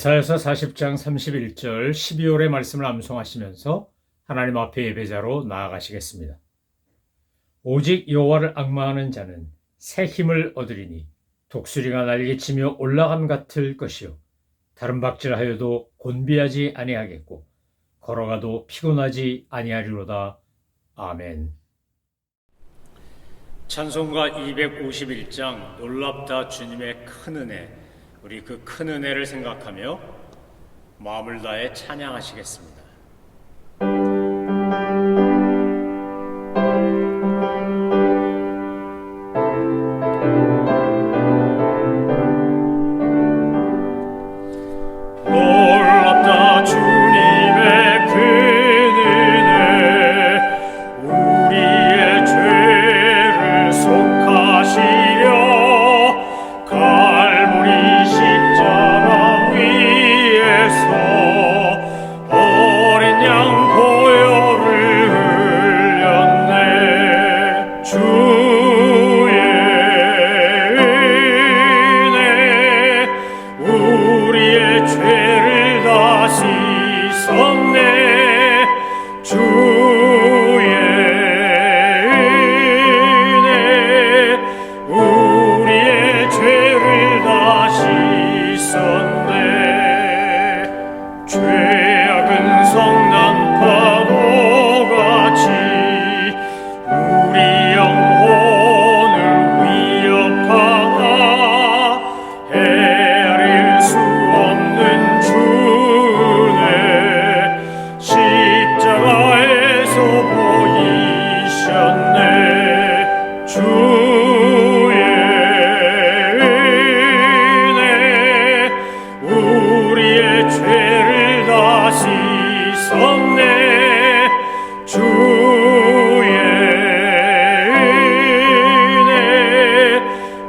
이사야서 40장 31절 12월의 말씀을 암송하시면서 하나님 앞에 예배자로 나아가시겠습니다. 오직 여호와를 앙망하는 자는 새 힘을 얻으리니 독수리가 날개치며 올라감 같을 것이요 다른 박질하여도 곤비하지 아니하겠고 걸어가도 피곤하지 아니하리로다. 아멘. 찬송가 251장 놀랍다 주님의 큰 은혜. 우리 그 큰 은혜를 생각하며 마음을 다해 찬양하시겠습니다. 놀랍다 주님의 큰 은혜, 우리의 죄를 속하시려 갈보리 십자가 위에서 어린 양 보혈을 흘렸네. 주의 은혜 우리의 죄를 다 씻었네. 주의 은혜 우리의 죄를 다 씻었네. 죄악은 성난 파도같이 우리 영혼을 위협하나 헤아릴 수 없는 주의 십자가에서 보이셨네. 주의 은혜 우리의 죄를 다 씻었네. 주의 은혜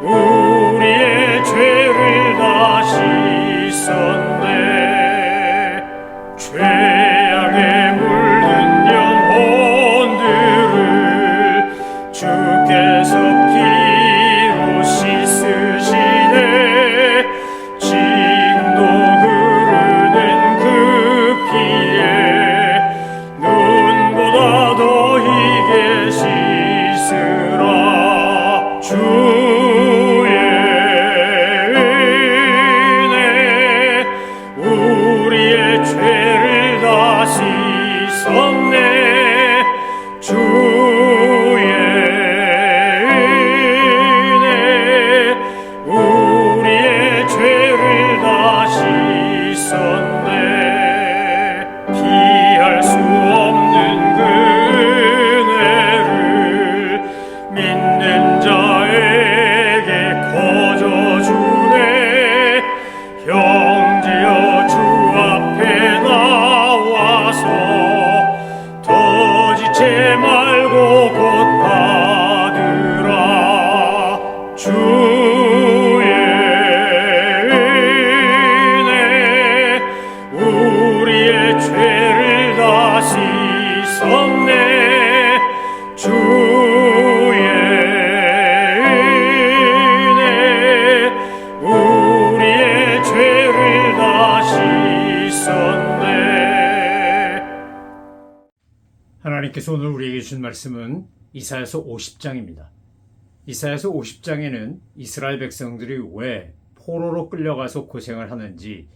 우리의 죄를 다 씻었네. 죄악에 물든 영혼들을 주께서 피로 씻으시네. 지금도 흐르는 그 피에 눈보다 더 희게 씻으라. 주의 은혜 우리의 죄를 다 씻었네. 주의 은혜 우리의 죄를 다 씻었네. 피할 수 없는 그 은혜를 믿는 자에게 거저주네. 형제여 주 앞에 나와서 더 지체 말고 곧 받으라. 주의 은혜 우리의 죄를 다 씻었네. 주의 은혜 우리의 죄를 다 씻었네. 하나님께서 오늘 우리에게 주신 말씀은 이사야서 50장입니다. 이사야서 50장에는 이스라엘 백성들이 왜 포로로 끌려가서 고생을 하는지,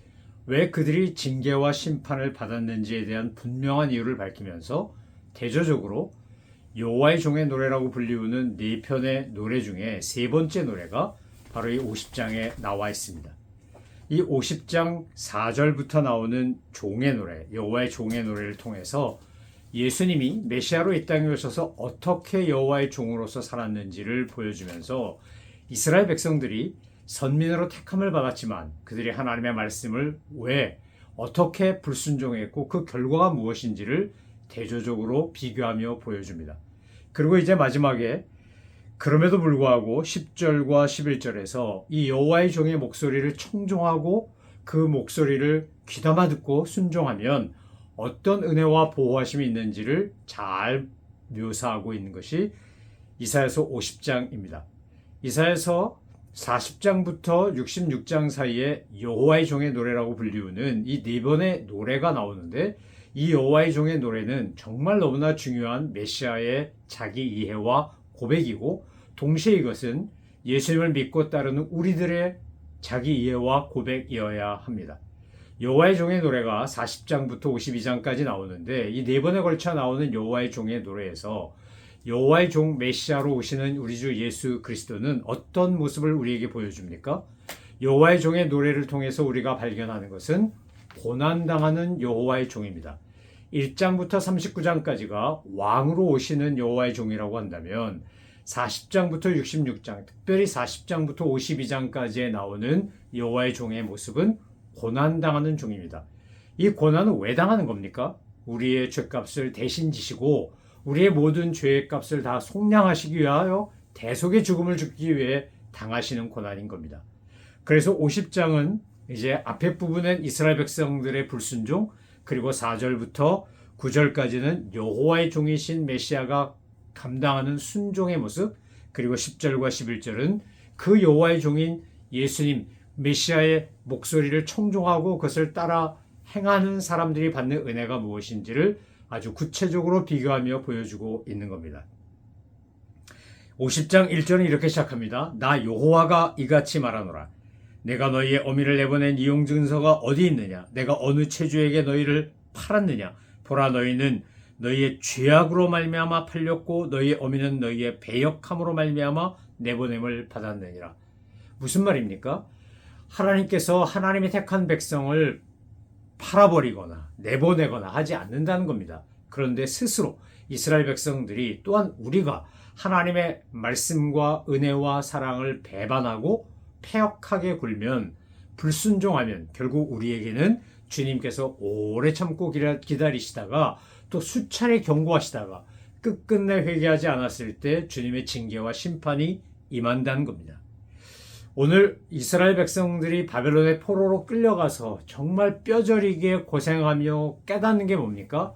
왜 그들이 징계와 심판을 받았는지에 대한 분명한 이유를 밝히면서 대조적으로 여호와의 종의 노래라고 불리우는 네 편의 노래 중에 세 번째 노래가 바로 이 50장에 나와 있습니다. 이 50장 4절부터 나오는 종의 노래, 여호와의 종의 노래를 통해서 예수님이 메시아로 이 땅에 오셔서 어떻게 여호와의 종으로서 살았는지를 보여주면서 이스라엘 백성들이 선민으로 택함을 받았지만 그들이 하나님의 말씀을 왜 어떻게 불순종했고 그 결과가 무엇인지를 대조적으로 비교하며 보여줍니다. 그리고 이제 마지막에 그럼에도 불구하고 10절과 11절에서 이 여호와의 종의 목소리를 청종하고 그 목소리를 귀담아 듣고 순종하면 어떤 은혜와 보호하심이 있는지를 잘 묘사하고 있는 것이 이사야서 50장입니다. 이사야서 40장부터 66장 사이에 여호와의 종의 노래라고 불리우는 이 네 번의 노래가 나오는데, 이 여호와의 종의 노래는 정말 너무나 중요한 메시아의 자기 이해와 고백이고, 동시에 이것은 예수님을 믿고 따르는 우리들의 자기 이해와 고백이어야 합니다. 여호와의 종의 노래가 40장부터 52장까지 나오는데, 이 네 번에 걸쳐 나오는 여호와의 종의 노래에서 여호와의 종 메시아로 오시는 우리 주 예수 그리스도는 어떤 모습을 우리에게 보여줍니까? 여호와의 종의 노래를 통해서 우리가 발견하는 것은 고난당하는 여호와의 종입니다. 1장부터 39장까지가 왕으로 오시는 여호와의 종이라고 한다면, 40장부터 66장, 특별히 40장부터 52장까지에 나오는 여호와의 종의 모습은 고난당하는 종입니다. 이 고난은 왜 당하는 겁니까? 우리의 죄값을 대신 지시고 우리의 모든 죄의 값을 다 속량하시기 위하여 대속의 죽음을 죽기 위해 당하시는 고난인 겁니다. 그래서 50장은 이제 앞에 부분은 이스라엘 백성들의 불순종, 그리고 4절부터 9절까지는 여호와의 종이신 메시아가 감당하는 순종의 모습, 그리고 10절과 11절은 그 여호와의 종인 예수님 메시아의 목소리를 청종하고 그것을 따라 행하는 사람들이 받는 은혜가 무엇인지를 아주 구체적으로 비교하며 보여주고 있는 겁니다. 50장 1절은 이렇게 시작합니다. 나 여호와가 이같이 말하노라. 내가 너희의 어미를 내보낸 이용증서가 어디 있느냐? 내가 어느 체주에게 너희를 팔았느냐? 보라, 너희는 너희의 죄악으로 말미암아 팔렸고 너희의 어미는 너희의 배역함으로 말미암아 내보냄을 받았느니라. 무슨 말입니까? 하나님께서 하나님의 택한 백성을 팔아버리거나 내보내거나 하지 않는다는 겁니다. 그런데 스스로 이스라엘 백성들이, 또한 우리가 하나님의 말씀과 은혜와 사랑을 배반하고 패역하게 굴면, 불순종하면 결국 우리에게는 주님께서 오래 참고 기다리시다가 또 수차례 경고하시다가 끝끝내 회개하지 않았을 때 주님의 징계와 심판이 임한다는 겁니다. 오늘 이스라엘 백성들이 바벨론의 포로로 끌려가서 정말 뼈저리게 고생하며 깨닫는 게 뭡니까?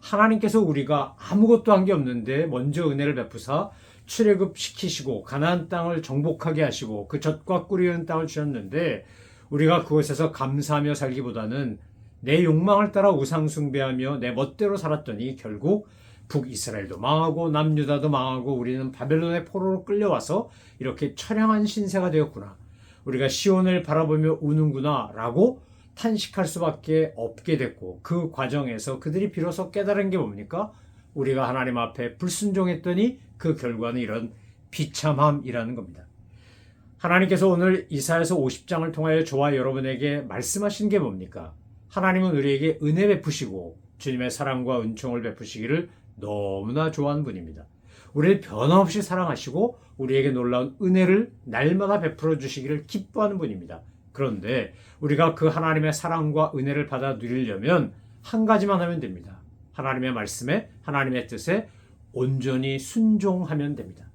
하나님께서 우리가 아무것도 한 게 없는데 먼저 은혜를 베푸사 출애굽시키시고 가나안 땅을 정복하게 하시고 그 젖과 꿀이 흐르는 땅을 주셨는데, 우리가 그곳에서 감사하며 살기보다는 내 욕망을 따라 우상 숭배하며 내 멋대로 살았더니 결국 북이스라엘도 망하고 남유다도 망하고 우리는 바벨론의 포로로 끌려와서 이렇게 처량한 신세가 되었구나, 우리가 시온을 바라보며 우는구나 라고 탄식할 수밖에 없게 됐고, 그 과정에서 그들이 비로소 깨달은 게 뭡니까? 우리가 하나님 앞에 불순종했더니 그 결과는 이런 비참함이라는 겁니다. 하나님께서 오늘 이사야서 50장을 통하여 저와 여러분에게 말씀하신 게 뭡니까? 하나님은 우리에게 은혜 베푸시고 주님의 사랑과 은총을 베푸시기를 너무나 좋아하는 분입니다. 우리를 변함없이 사랑하시고 우리에게 놀라운 은혜를 날마다 베풀어 주시기를 기뻐하는 분입니다. 그런데 우리가 그 하나님의 사랑과 은혜를 받아 누리려면 한 가지만 하면 됩니다. 하나님의 말씀에, 하나님의 뜻에 온전히 순종하면 됩니다.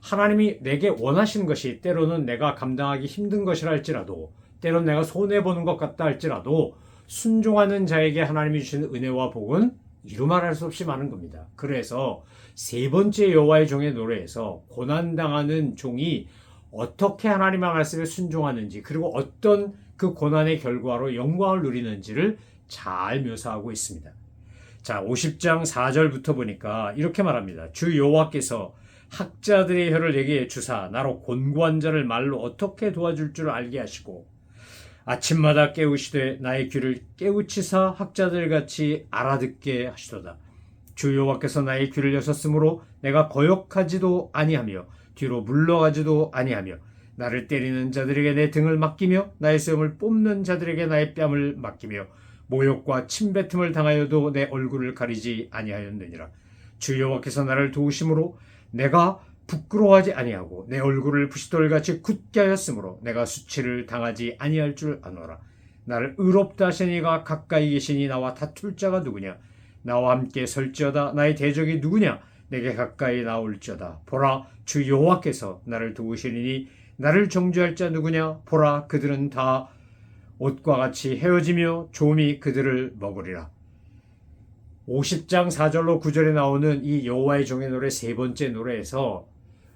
하나님이 내게 원하시는 것이 때로는 내가 감당하기 힘든 것이라 할지라도, 때로는 내가 손해보는 것 같다 할지라도 순종하는 자에게 하나님이 주시는 은혜와 복은 이루 말할 수 없이 많은 겁니다. 그래서 세 번째 여호와의 종의 노래에서 고난당하는 종이 어떻게 하나님의 말씀에 순종하는지, 그리고 어떤 그 고난의 결과로 영광을 누리는지를 잘 묘사하고 있습니다. 자, 50장 4절부터 보니까 이렇게 말합니다. 주 여호와께서 학자들의 혀를 내게 주사 나로 곤고한 자를 말로 어떻게 도와줄 줄 알게 하시고, 아침마다 깨우시되 나의 귀를 깨우치사 학자들같이 알아듣게 하시도다. 주 여호와께서 나의 귀를 여셨으므로 내가 거역하지도 아니하며 뒤로 물러가지도 아니하며, 나를 때리는 자들에게 내 등을 맡기며 나의 수염을 뽑는 자들에게 나의 뺨을 맡기며, 모욕과 침뱉음을 당하여도 내 얼굴을 가리지 아니하였느니라. 주 여호와께서 나를 도우심으로 내가 부끄러워하지 아니하고 내 얼굴을 부시돌같이 굳게 하였으므로 내가 수치를 당하지 아니할 줄 아노라. 나를 의롭다 하시니가 가까이 계시니 나와 다툴 자가 누구냐? 나와 함께 설지어다. 나의 대적이 누구냐? 내게 가까이 나올지어다. 보라, 주 여호와께서 나를 도우시리니 나를 정죄할 자 누구냐? 보라, 그들은 다 옷과 같이 헤어지며 좀이 그들을 먹으리라. 50장 4절로 9절에 나오는 이 여호와의 종의 노래 세 번째 노래에서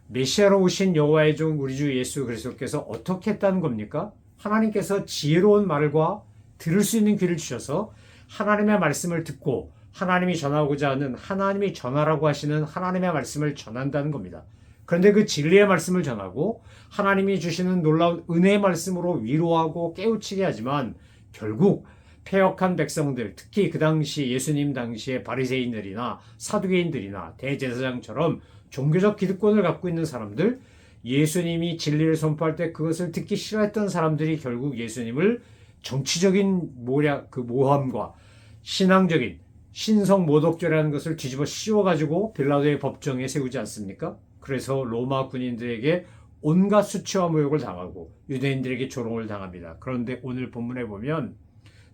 메시아로 오신 여호와의 종 우리 주 예수 그리스도께서 어떻게 했다는 겁니까? 하나님께서 지혜로운 말과 들을 수 있는 귀를 주셔서 하나님의 말씀을 듣고 하나님이 전하고자 하는 하나님이 전하라고 하시는 하나님의 말씀을 전한다는 겁니다. 그런데 그 진리의 말씀을 전하고 하나님이 주시는 놀라운 은혜의 말씀으로 위로하고 깨우치게 하지만 결국 패역한 백성들, 특히 그 당시 예수님 당시의 바리새인들이나 사두개인들이나 대제사장처럼 종교적 기득권을 갖고 있는 사람들, 예수님이 진리를 선포할 때 그것을 듣기 싫어했던 사람들이 결국 예수님을 정치적인 모함과 신앙적인 신성 모독죄라는 것을 뒤집어 씌워가지고 빌라도의 법정에 세우지 않습니까? 그래서 로마 군인들에게 온갖 수치와 모욕을 당하고 유대인들에게 조롱을 당합니다. 그런데 오늘 본문에 보면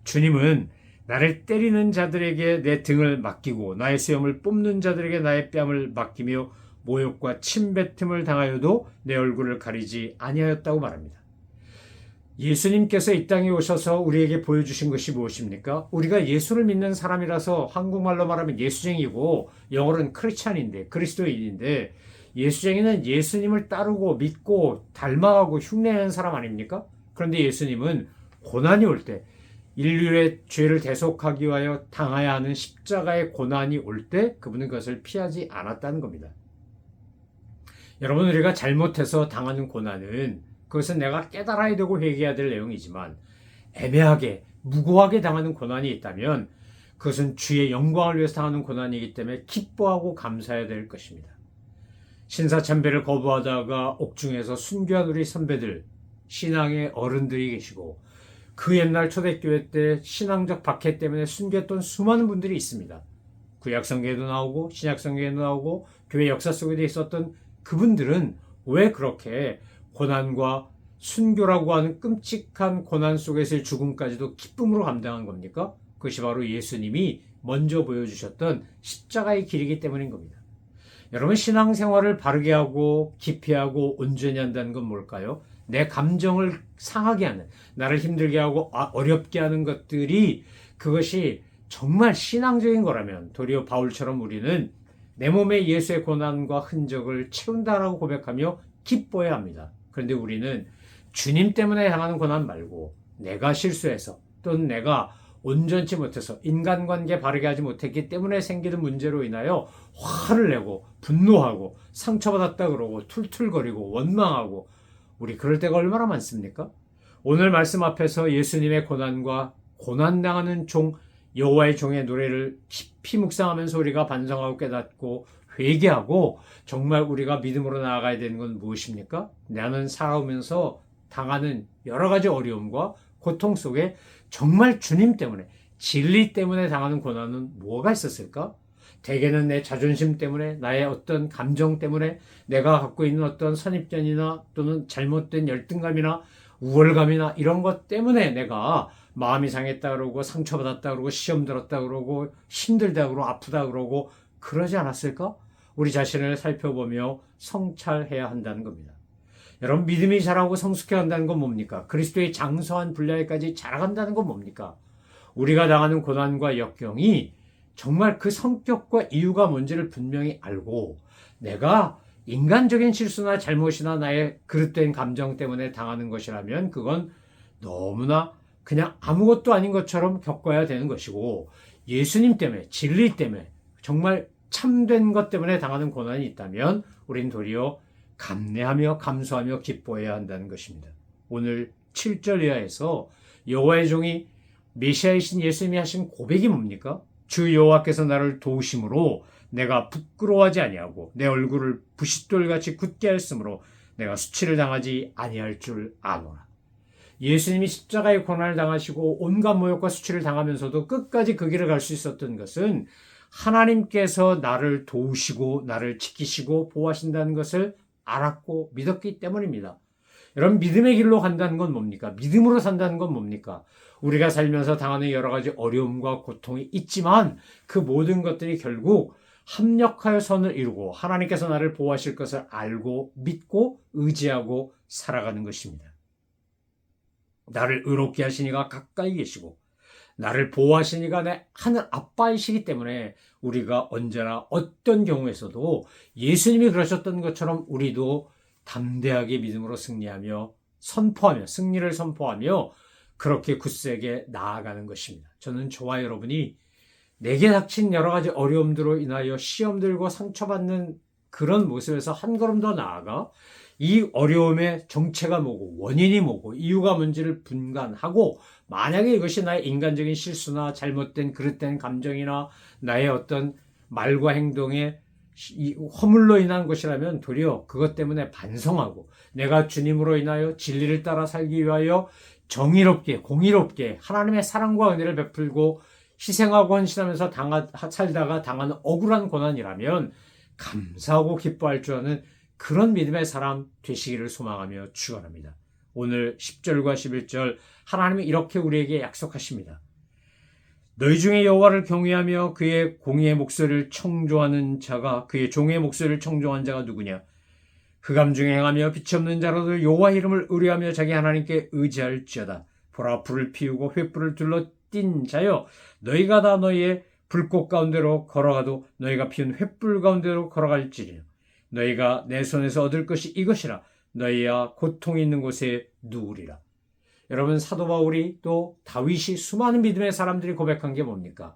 주님은 나를 때리는 자들에게 내 등을 맡기고 나의 수염을 뽑는 자들에게 나의 뺨을 맡기며 모욕과 침뱉음을 당하여도 내 얼굴을 가리지 아니하였다고 말합니다. 예수님께서 이 땅에 오셔서 우리에게 보여주신 것이 무엇입니까? 우리가 예수를 믿는 사람이라서 한국말로 말하면 예수쟁이고 영어로는 크리스찬인데 그리스도인인데 예수쟁이는 예수님을 따르고 믿고 닮아가고 흉내내는 사람 아닙니까? 그런데 예수님은 고난이 올 때 인류의 죄를 대속하기 위하여 당해야 하는 십자가의 고난이 올 때 그분은 그것을 피하지 않았다는 겁니다. 여러분, 우리가 잘못해서 당하는 고난은 그것은 내가 깨달아야 되고 회개해야 될 내용이지만 애매하게 무고하게 당하는 고난이 있다면 그것은 주의 영광을 위해서 당하는 고난이기 때문에 기뻐하고 감사해야 될 것입니다. 신사참배를 거부하다가 옥중에서 순교한 우리 선배들, 신앙의 어른들이 계시고 그 옛날 초대교회 때 신앙적 박해 때문에 순교했던 수많은 분들이 있습니다. 구약성경에도 나오고 신약성경에도 나오고 교회 역사 속에도 있었던 그분들은 왜 그렇게 고난과 순교라고 하는 끔찍한 고난 속에서의 죽음까지도 기쁨으로 감당한 겁니까? 그것이 바로 예수님이 먼저 보여주셨던 십자가의 길이기 때문인 겁니다. 여러분, 신앙생활을 바르게 하고 깊이 하고 온전히 한다는 건 뭘까요? 내 감정을 상하게 하는, 나를 힘들게 하고 어렵게 하는 것들이 그것이 정말 신앙적인 거라면 도리어 바울처럼 우리는 내 몸에 예수의 고난과 흔적을 채운다라고 고백하며 기뻐해야 합니다. 그런데 우리는 주님 때문에 당하는 고난 말고 내가 실수해서 또는 내가 온전치 못해서 인간관계 바르게 하지 못했기 때문에 생기는 문제로 인하여 화를 내고 분노하고 상처받았다 그러고 툴툴거리고 원망하고 우리 그럴 때가 얼마나 많습니까? 오늘 말씀 앞에서 예수님의 고난과 고난당하는 종 여호와의 종의 노래를 깊이 묵상하면서 우리가 반성하고 깨닫고 회개하고 정말 우리가 믿음으로 나아가야 되는 건 무엇입니까? 나는 살아오면서 당하는 여러 가지 어려움과 고통 속에 정말 주님 때문에 진리 때문에 당하는 고난은 뭐가 있었을까? 대개는 내 자존심 때문에 나의 어떤 감정 때문에 내가 갖고 있는 어떤 선입견이나 또는 잘못된 열등감이나 우월감이나 이런 것 때문에 내가 마음이 상했다 그러고 상처받았다 그러고 시험 들었다 그러고 힘들다 그러고 아프다 그러고 그러지 않았을까? 우리 자신을 살펴보며 성찰해야 한다는 겁니다. 여러분, 믿음이 자라고 성숙해 한다는 건 뭡니까? 그리스도의 장서한 분량에까지 자라간다는 건 뭡니까? 우리가 당하는 고난과 역경이 정말 그 성격과 이유가 뭔지를 분명히 알고 내가 인간적인 실수나 잘못이나 나의 그릇된 감정 때문에 당하는 것이라면 그건 너무나 그냥 아무것도 아닌 것처럼 겪어야 되는 것이고 예수님 때문에 진리 때문에 정말 참된 것 때문에 당하는 고난이 있다면 우린 도리어 감내하며 감수하며 기뻐해야 한다는 것입니다. 오늘 7절 이하에서 여호와의 종이 메시아이신 예수님이 하신 고백이 뭡니까? 주 여호와께서 나를 도우심으로 내가 부끄러워하지 아니하고 내 얼굴을 부싯돌같이 굳게 하였으므로 내가 수치를 당하지 아니할 줄 아노라. 예수님이 십자가의 고난을 당하시고 온갖 모욕과 수치를 당하면서도 끝까지 그 길을 갈 수 있었던 것은 하나님께서 나를 도우시고 나를 지키시고 보호하신다는 것을 알았고 믿었기 때문입니다. 여러분, 믿음의 길로 간다는 건 뭡니까? 믿음으로 산다는 건 뭡니까? 우리가 살면서 당하는 여러 가지 어려움과 고통이 있지만 그 모든 것들이 결국 합력하여 선을 이루고 하나님께서 나를 보호하실 것을 알고 믿고 의지하고 살아가는 것입니다. 나를 의롭게 하시니가 가까이 계시고 나를 보호하시니가 내 하늘 아빠이시기 때문에 우리가 언제나 어떤 경우에서도 예수님이 그러셨던 것처럼 우리도 담대하게 믿음으로 승리하며 승리를 선포하며 그렇게 굳세게 나아가는 것입니다. 저는 저와 여러분이 내게 닥친 여러 가지 어려움들로 인하여 시험들과 상처받는 그런 모습에서 한 걸음 더 나아가 이 어려움의 정체가 뭐고 원인이 뭐고 이유가 뭔지를 분간하고 만약에 이것이 나의 인간적인 실수나 잘못된 그릇된 감정이나 나의 어떤 말과 행동에 허물로 인한 것이라면 도리어 그것 때문에 반성하고 내가 주님으로 인하여 진리를 따라 살기 위하여 정의롭게 공의롭게 하나님의 사랑과 은혜를 베풀고 희생하고 헌신하면서 살다가 당하는 억울한 고난이라면 감사하고 기뻐할 줄 아는 그런 믿음의 사람 되시기를 소망하며 축원합니다. 오늘 10절과 11절 하나님이 이렇게 우리에게 약속하십니다. 너희 중에 여호와를 경외하며 그의 공의의 목소리를 청조하는 자가 그의 종의 목소리를 청조한 자가 누구냐? 흑암 중에 행하며 빛이 없는 자로도 여호와 이름을 의뢰하며 자기 하나님께 의지할지어다. 보라 불을 피우고 횃불을 둘러 띈 자여 너희가 다 너희의 불꽃 가운데로 걸어가도 너희가 피운 횃불 가운데로 걸어갈지니라. 너희가 내 손에서 얻을 것이 이것이라. 너희야 고통이 있는 곳에 누우리라. 여러분 사도 바울이 또 다윗이 수많은 믿음의 사람들이 고백한 게 뭡니까?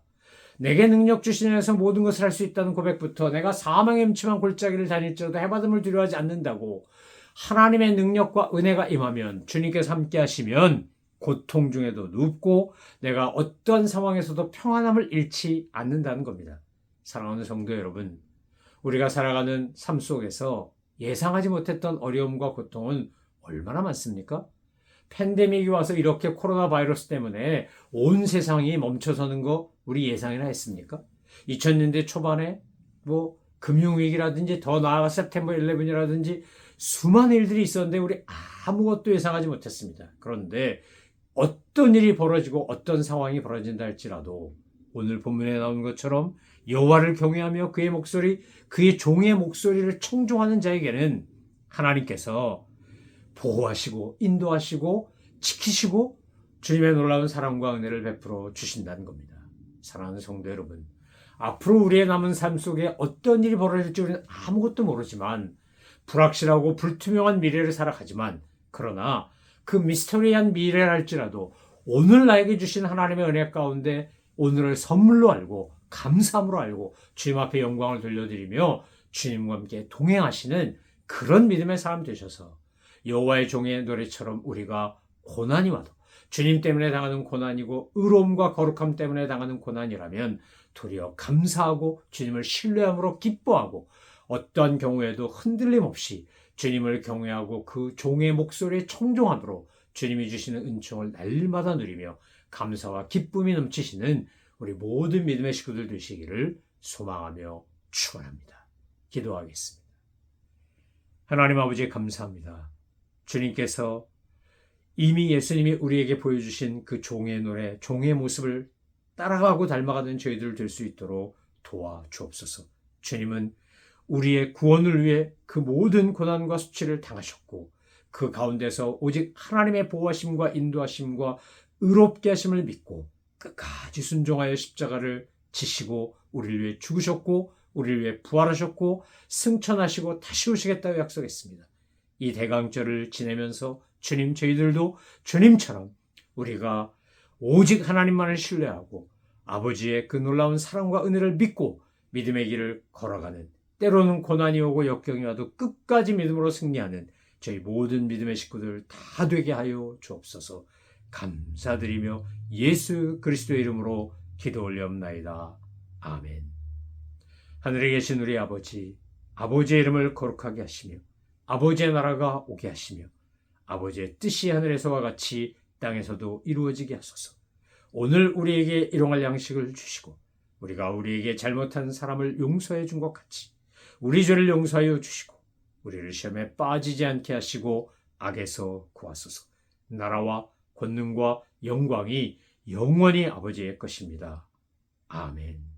내게 능력 주신 이에서 모든 것을 할 수 있다는 고백부터 내가 사망의 음침한 골짜기를 다닐지라도 해바듦을 두려워하지 않는다고 하나님의 능력과 은혜가 임하면 주님께서 함께 하시면 고통 중에도 눕고 내가 어떤 상황에서도 평안함을 잃지 않는다는 겁니다. 사랑하는 성도 여러분, 우리가 살아가는 삶 속에서 예상하지 못했던 어려움과 고통은 얼마나 많습니까? 팬데믹이 와서 이렇게 코로나 바이러스 때문에 온 세상이 멈춰서는 거 우리 예상이나 했습니까? 2000년대 초반에 금융위기라든지 더 나아가 september 11이라든지 수많은 일들이 있었는데 우리 아무것도 예상하지 못했습니다. 그런데 어떤 일이 벌어지고 어떤 상황이 벌어진다 할지라도 오늘 본문에 나온 것처럼 여호와를 경외하며 그의 종의 목소리를 청종하는 자에게는 하나님께서 보호하시고 인도하시고 지키시고 주님의 놀라운 사랑과 은혜를 베풀어 주신다는 겁니다. 사랑하는 성도 여러분, 앞으로 우리의 남은 삶 속에 어떤 일이 벌어질지 우리는 아무것도 모르지만 불확실하고 불투명한 미래를 살아가지만 그러나 그 미스터리한 미래를 할지라도 오늘 나에게 주신 하나님의 은혜 가운데 오늘을 선물로 알고 감사함으로 알고 주님 앞에 영광을 돌려드리며 주님과 함께 동행하시는 그런 믿음의 사람 되셔서 여호와의 종의 노래처럼 우리가 고난이 와도 주님 때문에 당하는 고난이고 의로움과 거룩함 때문에 당하는 고난이라면 도리어 감사하고 주님을 신뢰함으로 기뻐하고 어떠한 경우에도 흔들림 없이 주님을 경외하고 그 종의 목소리에 청종함으로 주님이 주시는 은총을 날마다 누리며 감사와 기쁨이 넘치시는 우리 모든 믿음의 식구들 되시기를 소망하며 축원합니다. 기도하겠습니다. 하나님 아버지 감사합니다. 주님께서 이미 예수님이 우리에게 보여주신 그 종의 노래, 종의 모습을 따라가고 닮아가는 저희들 될 수 있도록 도와주옵소서. 주님은 우리의 구원을 위해 그 모든 고난과 수치를 당하셨고 그 가운데서 오직 하나님의 보호하심과 인도하심과 의롭게 하심을 믿고 끝까지 순종하여 십자가를 지시고 우리를 위해 죽으셨고 우리를 위해 부활하셨고 승천하시고 다시 오시겠다고 약속했습니다. 이 대강절을 지내면서 주님 저희들도 주님처럼 우리가 오직 하나님만을 신뢰하고 아버지의 그 놀라운 사랑과 은혜를 믿고 믿음의 길을 걸어가는 때로는 고난이 오고 역경이 와도 끝까지 믿음으로 승리하는 저희 모든 믿음의 식구들 다 되게 하여 주옵소서. 감사드리며 예수 그리스도의 이름으로 기도 올려옵나이다. 아멘. 하늘에 계신 우리 아버지, 아버지의 이름을 거룩하게 하시며 아버지의 나라가 오게 하시며 아버지의 뜻이 하늘에서와 같이 땅에서도 이루어지게 하소서. 오늘 우리에게 일용할 양식을 주시고 우리가 우리에게 잘못한 사람을 용서해 준 것 같이 우리 죄를 용서하여 주시고 우리를 시험에 빠지지 않게 하시고 악에서 구하소서. 나라와 권능과 영광이 영원히 아버지의 것입니다. 아멘.